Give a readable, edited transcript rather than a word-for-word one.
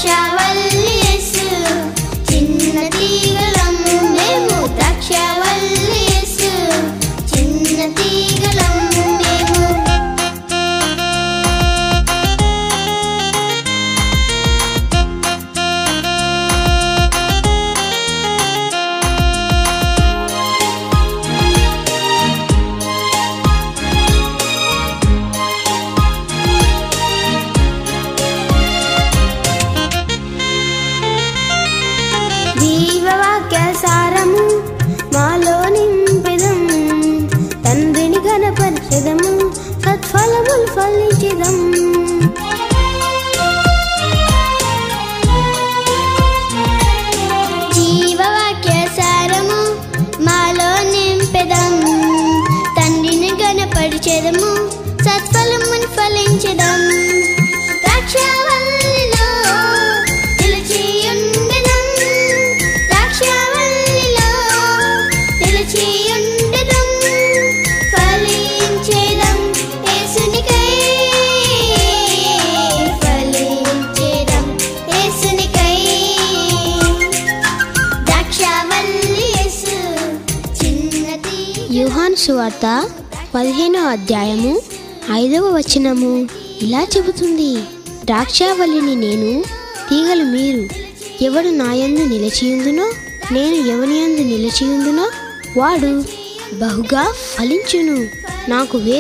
ద్రాక్షావల్లి యేసు చిన్న తీగలం మేము ద్రాక్షావల్లి యేసు చిన్న తీగలం మేము జీవవాక్య సారము మాలో నింపెదం తండ్రిని ఘనపరచెదము సత్ఫలములు ఫలించెదం జీవవాక్య సారము మాలో నింపెదం తండ్రిని ఘనపరచెదము సత్ఫలములు ఫలించెదం ద్రాక్షావల్లిలో నిలిచియుండెదం ద్రాక్షావల్లిలో నిలిచియుండెదం ఫలించెదం యేసునికై ఫలించెదం యేసునికై ద్రాక్షావల్లి యేసు చిన్నది యోహాను సువార్త 15వ అధ్యాయము 5వ వచనము ఇలా చెబుతుంది, ద్రాక్షావల్లిని నేను, తీగలు మీరు. ఎవడు నాయందు నిలిచియుందునో నేను ఎవనియందు నిలిచియుందునో వాడు బహుగా ఫలించును. నాకు వేరు